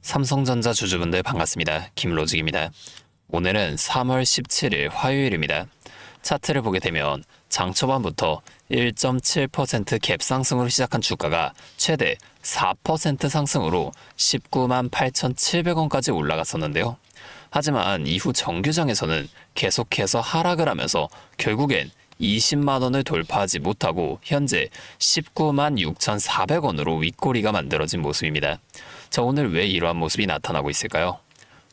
삼성전자 주주분들 반갑습니다. 김로직입니다. 오늘은 3월 17일 화요일입니다. 차트를 보게 되면 장 초반부터 1.7% 갭 상승으로 시작한 주가가 최대 4% 상승으로 19만 8,700원까지 올라갔었는데요. 하지만 이후 정규장에서는 계속해서 하락을 하면서 결국엔 20만 원을 돌파하지 못하고 현재 19만 6,400원으로 윗꼬리가 만들어진 모습입니다. 자, 오늘 왜 이러한 모습이 나타나고 있을까요?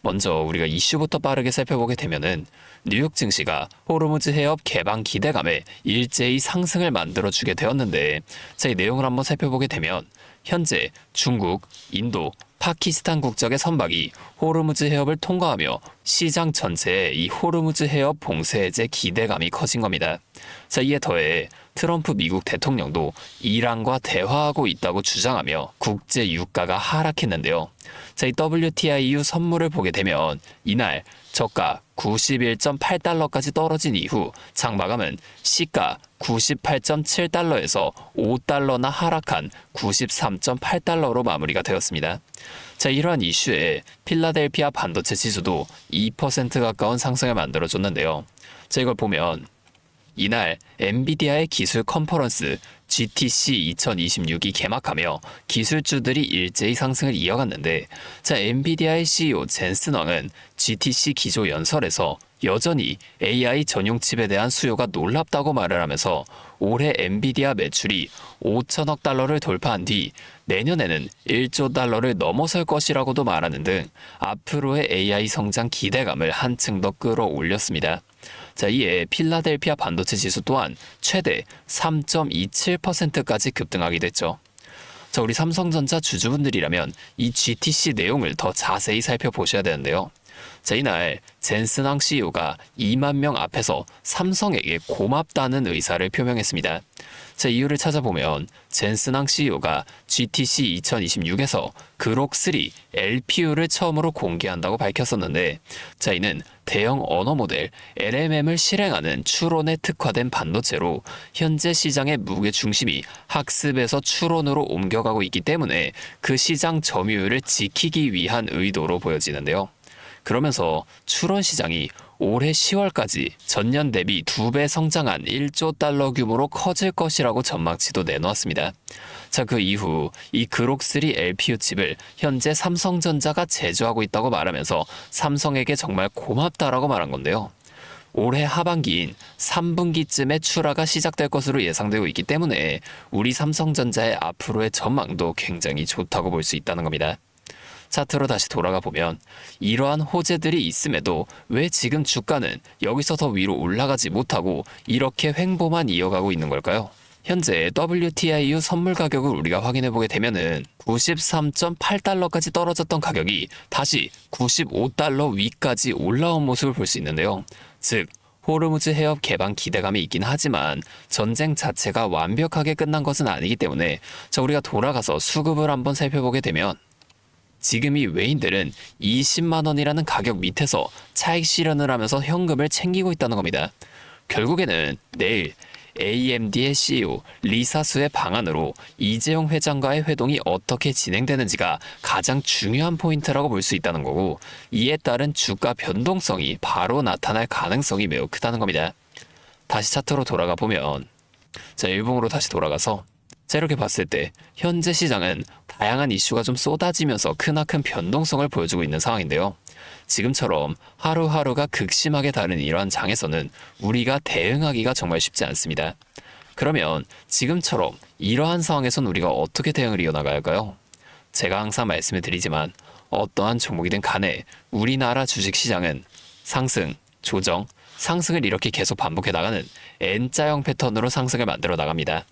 먼저 우리가 이슈부터 빠르게 살펴보게 되면은 뉴욕 증시가 호르무즈 해협 개방 기대감에 일제히 상승을 만들어주게 되었는데, 자, 이 내용을 한번 살펴보게 되면 현재 중국, 인도, 파키스탄 국적의 선박이 호르무즈 해협을 통과하며 시장 전체에 이 호르무즈 해협 봉쇄 해제 기대감이 커진 겁니다. 자, 이에 더해 트럼프 미국 대통령도 이란과 대화하고 있다고 주장하며 국제 유가가 하락했는데요. 자, 이 WTIU 선물을 보게 되면 이날 저가 91.8달러까지 떨어진 이후 장 마감은 시가 98.7달러에서 5달러나 하락한 93.8달러로 마무리가 되었습니다. 자, 이러한 이슈에 필라델피아 반도체 지수도 2% 가까운 상승을 만들어줬는데요. 자, 이걸 보면 이날 엔비디아의 기술 컨퍼런스 GTC 2026이 개막하며 기술주들이 일제히 상승을 이어갔는데, 자, 엔비디아의 CEO 젠슨 왕은 GTC 기조 연설에서 여전히 AI 전용 칩에 대한 수요가 놀랍다고 말을 하면서 올해 엔비디아 매출이 5천억 달러를 돌파한 뒤 내년에는 1조 달러를 넘어설 것이라고도 말하는 등 앞으로의 AI 성장 기대감을 한층 더 끌어올렸습니다. 자, 이에 필라델피아 반도체 지수 또한 최대 3.27%까지 급등하게 됐죠. 자, 우리 삼성전자 주주분들이라면 이 GTC 내용을 더 자세히 살펴보셔야 되는데요. 자, 이날 젠슨왕 CEO가 2만 명 앞에서 삼성에게 고맙다는 의사를 표명했습니다. 자, 이유를 찾아보면 젠슨왕 CEO가 GTC 2026에서 그록3 LPU를 처음으로 공개한다고 밝혔었는데, 자, 이는 대형 언어 모델 LMM을 실행하는 추론에 특화된 반도체로 현재 시장의 무게 중심이 학습에서 추론으로 옮겨가고 있기 때문에 그 시장 점유율을 지키기 위한 의도로 보여지는데요. 그러면서 추론 시장이 올해 10월까지 전년 대비 2배 성장한 1조 달러 규모로 커질 것이라고 전망치도 내놓았습니다. 자, 그 이후 이 그록3 LPU 칩을 현재 삼성전자가 제조하고 있다고 말하면서 삼성에게 정말 고맙다라고 말한 건데요. 올해 하반기인 3분기쯤에 출하가 시작될 것으로 예상되고 있기 때문에 우리 삼성전자의 앞으로의 전망도 굉장히 좋다고 볼 수 있다는 겁니다. 차트로 다시 돌아가 보면 이러한 호재들이 있음에도 왜 지금 주가는 여기서 더 위로 올라가지 못하고 이렇게 횡보만 이어가고 있는 걸까요? 현재 WTIU 선물 가격을 우리가 확인해 보게 되면은 93.8달러까지 떨어졌던 가격이 다시 95달러 위까지 올라온 모습을 볼 수 있는데요. 즉, 호르무즈 해협 개방 기대감이 있긴 하지만 전쟁 자체가 완벽하게 끝난 것은 아니기 때문에, 자, 우리가 돌아가서 수급을 한번 살펴보게 되면 지금 이 외인들은 20만 원이라는 가격 밑에서 차익 실현을 하면서 현금을 챙기고 있다는 겁니다. 결국에는 내일 AMD의 CEO 리사수의 방안으로 이재용 회장과의 회동이 어떻게 진행되는지가 가장 중요한 포인트라고 볼 수 있다는 거고, 이에 따른 주가 변동성이 바로 나타날 가능성이 매우 크다는 겁니다. 다시 차트로 돌아가 보면, 자, 일봉으로 다시 돌아가서 자, 이렇게 봤을 때 현재 시장은 다양한 이슈가 좀 쏟아지면서 크나큰 변동성을 보여주고 있는 상황인데요. 지금처럼 하루하루가 극심하게 다른 이러한 장에서는 우리가 대응하기가 정말 쉽지 않습니다. 그러면 지금처럼 이러한 상황에선 우리가 어떻게 대응을 이어나가야 할까요? 제가 항상 말씀을 드리지만 어떠한 종목이든 간에 우리나라 주식시장은 상승, 조정, 상승을 이렇게 계속 반복해 나가는 N자형 패턴으로 상승을 만들어 나갑니다.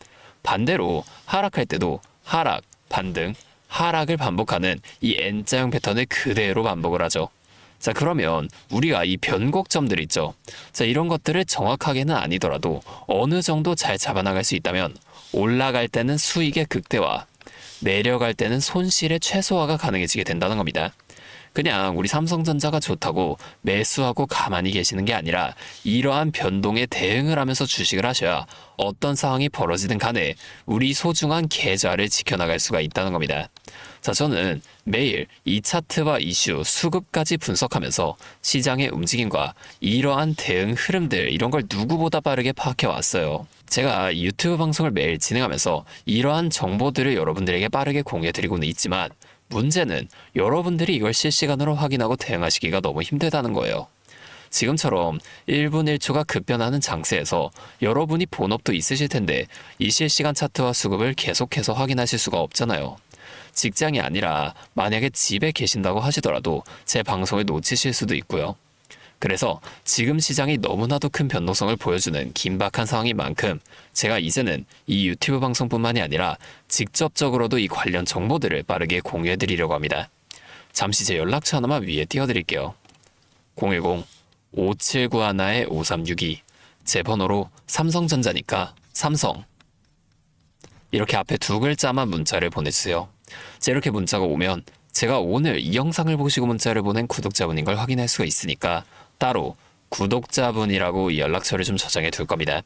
반대로 하락할 때도 하락, 반등, 하락을 반복하는 이 N자형 패턴을 그대로 반복을 하죠. 자, 그러면 우리가 이 변곡점들 있죠. 자, 이런 것들을 정확하게는 아니더라도 어느 정도 잘 잡아나갈 수 있다면 올라갈 때는 수익의 극대화, 내려갈 때는 손실의 최소화가 가능해지게 된다는 겁니다. 그냥 우리 삼성전자가 좋다고 매수하고 가만히 계시는 게 아니라 이러한 변동에 대응을 하면서 주식을 하셔야 어떤 상황이 벌어지든 간에 우리 소중한 계좌를 지켜나갈 수가 있다는 겁니다. 자, 저는 매일 이 차트와 이슈, 수급까지 분석하면서 시장의 움직임과 이러한 대응 흐름들 이런 걸 누구보다 빠르게 파악해 왔어요. 제가 유튜브 방송을 매일 진행하면서 이러한 정보들을 여러분들에게 빠르게 공유해드리고는 있지만 문제는 여러분들이 이걸 실시간으로 확인하고 대응하시기가 너무 힘들다는 거예요. 지금처럼 1분 1초가 급변하는 장세에서 여러분이 본업도 있으실 텐데 이 실시간 차트와 수급을 계속해서 확인하실 수가 없잖아요. 직장이 아니라 만약에 집에 계신다고 하시더라도 제 방송을 놓치실 수도 있고요. 그래서 지금 시장이 너무나도 큰 변동성을 보여주는 긴박한 상황인 만큼 제가 이제는 이 유튜브 방송뿐만이 아니라 직접적으로도 이 관련 정보들을 빠르게 공유해드리려고 합니다. 잠시 제 연락처 하나만 위에 띄워드릴게요. 010-5791-5362 제 번호로 삼성전자니까 삼성 이렇게 앞에 두 글자만 문자를 보내주세요. 자, 이렇게 문자가 오면 제가 오늘 이 영상을 보시고 문자를 보낸 구독자분인 걸 확인할 수가 있으니까 따로 구독자분이라고 이 연락처를 좀 저장해 둘 겁니다.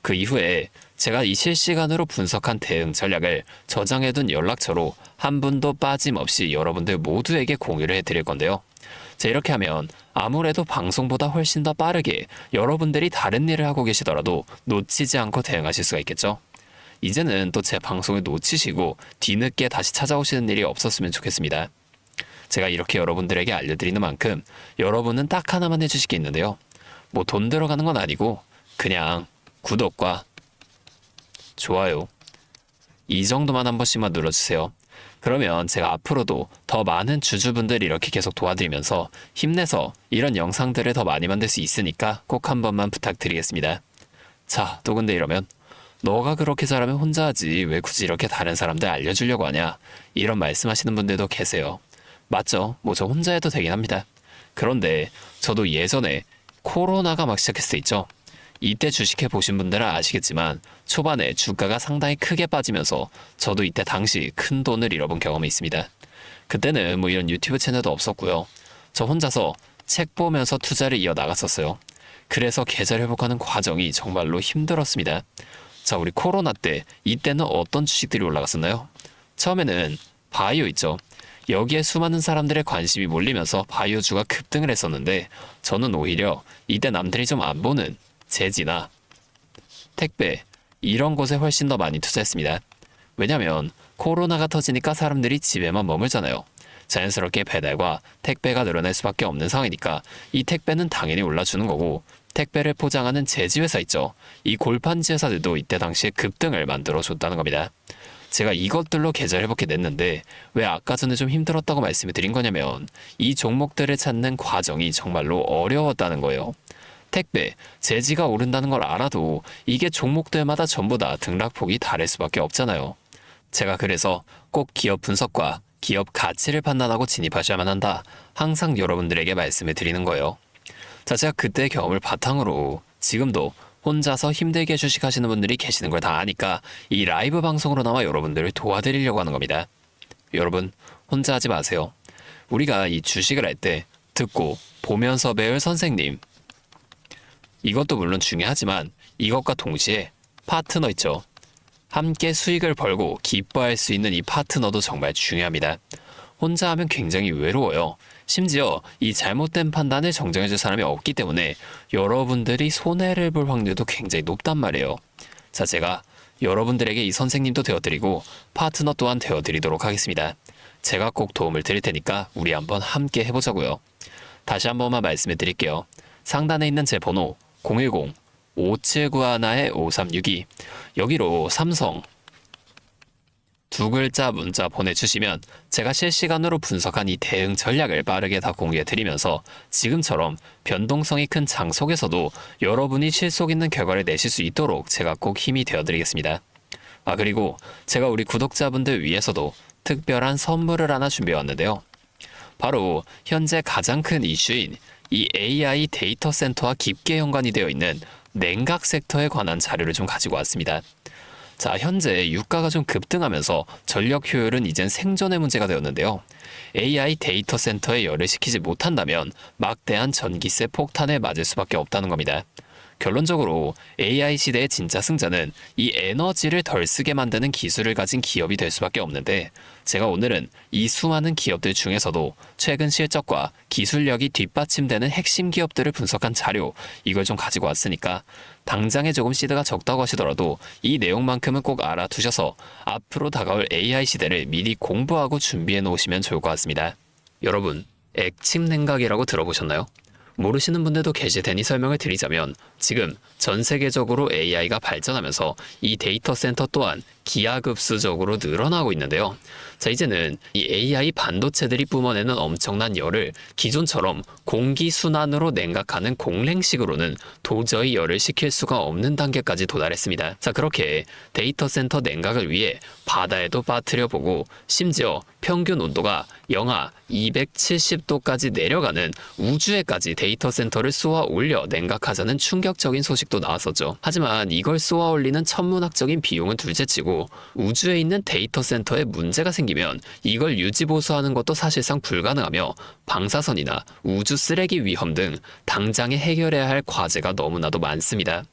그 이후에 제가 이 실시간으로 분석한 대응 전략을 저장해둔 연락처로 한 분도 빠짐없이 여러분들 모두에게 공유를 해드릴 건데요. 자, 이렇게 하면 아무래도 방송보다 훨씬 더 빠르게 여러분들이 다른 일을 하고 계시더라도 놓치지 않고 대응하실 수가 있겠죠. 이제는 또 제 방송을 놓치시고 뒤늦게 다시 찾아오시는 일이 없었으면 좋겠습니다. 제가 이렇게 여러분들에게 알려드리는 만큼 여러분은 딱 하나만 해주실 게 있는데요. 뭐 돈 들어가는 건 아니고 그냥 구독과 좋아요 이 정도만 한 번씩만 눌러주세요. 그러면 제가 앞으로도 더 많은 주주분들 이렇게 계속 도와드리면서 힘내서 이런 영상들을 더 많이 만들 수 있으니까 꼭 한 번만 부탁드리겠습니다. 자, 또 근데 이러면 너가 그렇게 잘하면 혼자 하지 왜 굳이 이렇게 다른 사람들 알려주려고 하냐 이런 말씀하시는 분들도 계세요. 맞죠? 뭐 저 혼자 해도 되긴 합니다. 그런데 저도 예전에 코로나가 막 시작했을 때 있죠. 이때 주식해 보신 분들은 아시겠지만 초반에 주가가 상당히 크게 빠지면서 저도 이때 당시 큰 돈을 잃어본 경험이 있습니다. 그때는 뭐 이런 유튜브 채널도 없었고요. 저 혼자서 책 보면서 투자를 이어나갔었어요. 그래서 계좌 회복하는 과정이 정말로 힘들었습니다. 자, 우리 코로나 때 이때는 어떤 주식들이 올라갔었나요? 처음에는 바이오 있죠. 여기에 수많은 사람들의 관심이 몰리면서 바이오주가 급등을 했었는데 저는 오히려 이때 남들이 좀 안 보는 제지나 택배 이런 곳에 훨씬 더 많이 투자했습니다. 왜냐면 코로나가 터지니까 사람들이 집에만 머물잖아요. 자연스럽게 배달과 택배가 늘어날 수밖에 없는 상황이니까 이 택배는 당연히 올라주는 거고 택배를 포장하는 제지회사 있죠. 이 골판지 회사들도 이때 당시에 급등을 만들어줬다는 겁니다. 제가 이것들로 계좌를 회복해 냈는데 왜 아까 전에 좀 힘들었다고 말씀을 드린 거냐면 이 종목들을 찾는 과정이 정말로 어려웠다는 거예요. 택배, 제지가 오른다는 걸 알아도 이게 종목들마다 전부 다 등락폭이 다를 수밖에 없잖아요. 제가 그래서 꼭 기업 분석과 기업 가치를 판단하고 진입하셔야만 한다. 항상 여러분들에게 말씀을 드리는 거예요. 자, 제가 그때의 경험을 바탕으로 지금도 혼자서 힘들게 주식하시는 분들이 계시는 걸 다 아니까 이 라이브 방송으로나마 여러분들을 도와드리려고 하는 겁니다. 여러분, 혼자 하지 마세요. 우리가 이 주식을 할 때 듣고 보면서 배울 선생님 이것도 물론 중요하지만 이것과 동시에 파트너 있죠. 함께 수익을 벌고 기뻐할 수 있는 이 파트너도 정말 중요합니다. 혼자 하면 굉장히 외로워요. 심지어 이 잘못된 판단을 정정해줄 사람이 없기 때문에 여러분들이 손해를 볼 확률도 굉장히 높단 말이에요. 자, 제가 여러분들에게 이 선생님도 되어드리고 파트너 또한 되어드리도록 하겠습니다. 제가 꼭 도움을 드릴 테니까 우리 한번 함께 해보자고요. 다시 한 번만 말씀해 드릴게요. 상단에 있는 제 번호 010-5791-5362 여기로 삼성 두 글자 문자 보내주시면 제가 실시간으로 분석한 이 대응 전략을 빠르게 다 공유해드리면서 지금처럼 변동성이 큰 장 속에서도 여러분이 실속 있는 결과를 내실 수 있도록 제가 꼭 힘이 되어드리겠습니다. 그리고 제가 우리 구독자분들 위해서도 특별한 선물을 하나 준비해왔는데요. 바로 현재 가장 큰 이슈인 이 AI 데이터 센터와 깊게 연관이 되어 있는 냉각 섹터에 관한 자료를 좀 가지고 왔습니다. 자, 현재 유가가 좀 급등하면서 전력 효율은 이젠 생존의 문제가 되었는데요. AI 데이터 센터에 열을 식히지 못한다면 막대한 전기세 폭탄에 맞을 수밖에 없다는 겁니다. 결론적으로 AI 시대의 진짜 승자는 이 에너지를 덜 쓰게 만드는 기술을 가진 기업이 될 수밖에 없는데, 제가 오늘은 이 수많은 기업들 중에서도 최근 실적과 기술력이 뒷받침되는 핵심 기업들을 분석한 자료, 이걸 좀 가지고 왔으니까 당장에 조금 시드가 적다고 하시더라도 이 내용만큼은 꼭 알아두셔서 앞으로 다가올 AI 시대를 미리 공부하고 준비해 놓으시면 좋을 것 같습니다. 여러분, 액침 냉각이라고 들어보셨나요? 모르시는 분들도 계실 테니 설명을 드리자면, 지금 전 세계적으로 AI가 발전하면서 이 데이터 센터 또한 기하급수적으로 늘어나고 있는데요. 자, 이제는 이 AI 반도체들이 뿜어내는 엄청난 열을 기존처럼 공기순환으로 냉각하는 공랭식으로는 도저히 열을 식힐 수가 없는 단계까지 도달했습니다. 자, 그렇게 데이터 센터 냉각을 위해 바다에도 빠뜨려 보고, 심지어 평균 온도가 영하 270도까지 내려가는 우주에까지 데이터 센터를 쏘아 올려 냉각하자는 충격적인 소식도 나왔었죠. 하지만 이걸 쏘아 올리는 천문학적인 비용은 둘째치고, 우주에 있는 데이터 센터에 문제가 생기면 이걸 유지보수하는 것도 사실상 불가능하며, 방사선이나 우주 쓰레기 위험 등 당장에 해결해야 할 과제가 너무나도 많습니다.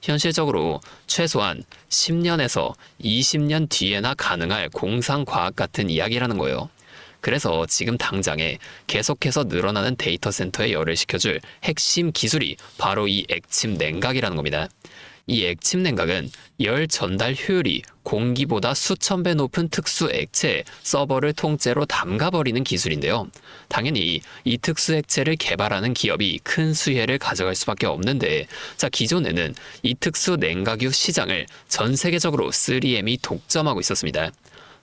현실적으로 최소한 10년에서 20년 뒤에나 가능할 공상과학 같은 이야기라는 거예요. 그래서 지금 당장에 계속해서 늘어나는 데이터 센터에 열을 식혀줄 핵심 기술이 바로 이 액침 냉각이라는 겁니다. 이 액침 냉각은 열 전달 효율이 공기보다 수천 배 높은 특수 액체에 서버를 통째로 담가버리는 기술인데요. 당연히 이 특수 액체를 개발하는 기업이 큰 수혜를 가져갈 수밖에 없는데, 자, 기존에는 이 특수 냉각유 시장을 전 세계적으로 3M이 독점하고 있었습니다.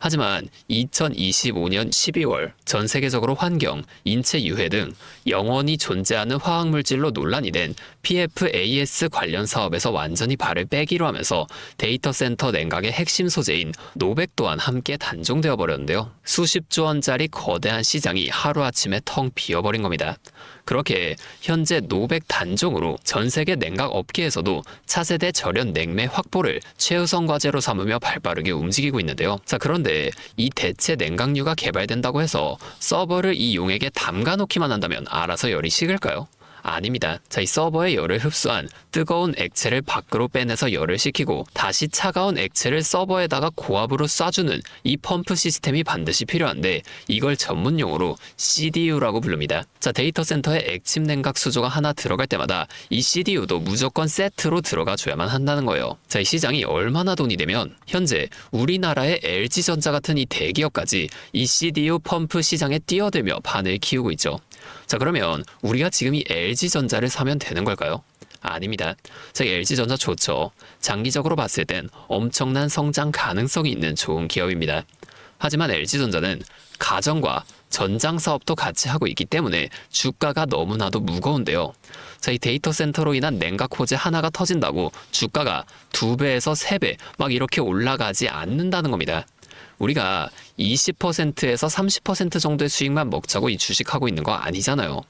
하지만 2025년 12월 전 세계적으로 환경, 인체 유해 등 영원히 존재하는 화학물질로 논란이 된 PFAS 관련 사업에서 완전히 발을 빼기로 하면서 데이터 센터 냉각의 핵심 소재인 노백 또한 함께 단종되어 버렸는데요. 수십조 원짜리 거대한 시장이 하루아침에 텅 비어버린 겁니다. 그렇게 현재 노백 단종으로 전 세계 냉각 업계에서도 차세대 절연 냉매 확보를 최우선 과제로 삼으며 발빠르게 움직이고 있는데요. 자, 그런데 이 대체 냉각유가 개발된다고 해서 서버를 이 용액에 담가 놓기만 한다면 알아서 열이 식을까요? 아닙니다. 자, 이 서버의 열을 흡수한 뜨거운 액체를 밖으로 빼내서 열을 식히고 다시 차가운 액체를 서버에다가 고압으로 쏴주는 이 펌프 시스템이 반드시 필요한데, 이걸 전문용어로 CDU라고 부릅니다. 자, 데이터 센터에 액침 냉각 수조가 하나 들어갈 때마다 이 CDU도 무조건 세트로 들어가 줘야만 한다는 거예요. 자, 이 시장이 얼마나 돈이 되면 현재 우리나라의 LG전자 같은 이 대기업까지 이 CDU 펌프 시장에 뛰어들며 판을 키우고 있죠. 자, 그러면 우리가 지금 이 LG전자를 사면 되는 걸까요? 아닙니다. 자, LG전자 좋죠. 장기적으로 봤을 땐 엄청난 성장 가능성이 있는 좋은 기업입니다. 하지만 LG전자는 가전과 전장 사업도 같이 하고 있기 때문에 주가가 너무나도 무거운데요. 자, 이 데이터 센터로 인한 냉각 호재 하나가 터진다고 주가가 2배에서 3배 막 이렇게 올라가지 않는다는 겁니다. 우리가 20%에서 30% 정도의 수익만 먹자고 이 주식하고 있는 거 아니잖아요.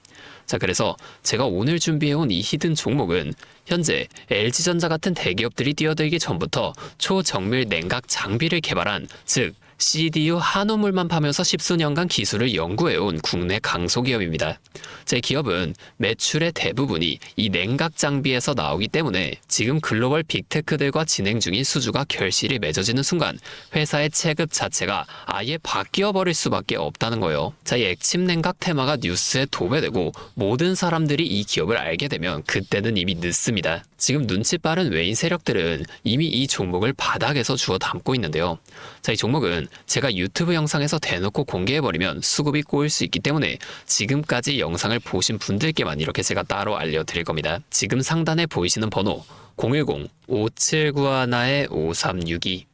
자, 그래서 제가 오늘 준비해온 이 히든 종목은 현재 LG전자 같은 대기업들이 뛰어들기 전부터 초정밀 냉각 장비를 개발한, 즉 CDU 한우물만 파면서 십수년간 기술을 연구해온 국내 강소기업입니다. 제 기업은 매출의 대부분이 이 냉각 장비에서 나오기 때문에 지금 글로벌 빅테크들과 진행 중인 수주가 결실이 맺어지는 순간 회사의 체급 자체가 아예 바뀌어 버릴 수밖에 없다는 거예요. 자, 이 액침 냉각 테마가 뉴스에 도배되고 모든 사람들이 이 기업을 알게 되면 그때는 이미 늦습니다. 지금 눈치 빠른 외인 세력들은 이미 이 종목을 바닥에서 주워 담고 있는데요. 자, 이 종목은 제가 유튜브 영상에서 대놓고 공개해버리면 수급이 꼬일 수 있기 때문에 지금까지 영상을 보신 분들께만 이렇게 제가 따로 알려드릴 겁니다. 지금 상단에 보이시는 번호 010-5791-5362,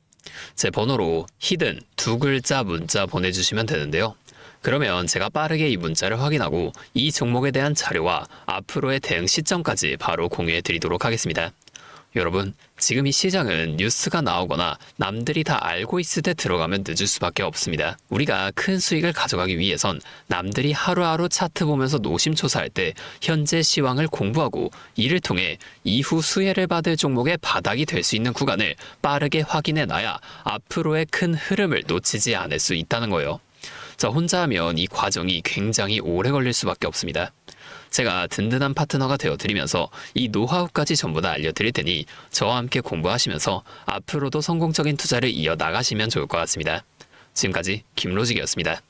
제 번호로 히든 2글자 문자 보내주시면 되는데요. 그러면 제가 빠르게 이 문자를 확인하고 이 종목에 대한 자료와 앞으로의 대응 시점까지 바로 공유해 드리도록 하겠습니다. 여러분, 지금 이 시장은 뉴스가 나오거나 남들이 다 알고 있을 때 들어가면 늦을 수밖에 없습니다. 우리가 큰 수익을 가져가기 위해선 남들이 하루하루 차트 보면서 노심초사할 때 현재 시황을 공부하고 이를 통해 이후 수혜를 받을 종목의 바닥이 될 수 있는 구간을 빠르게 확인해 놔야 앞으로의 큰 흐름을 놓치지 않을 수 있다는 거예요. 자, 혼자 하면 이 과정이 굉장히 오래 걸릴 수밖에 없습니다. 제가 든든한 파트너가 되어드리면서 이 노하우까지 전부 다 알려드릴 테니 저와 함께 공부하시면서 앞으로도 성공적인 투자를 이어나가시면 좋을 것 같습니다. 지금까지 김로직이었습니다.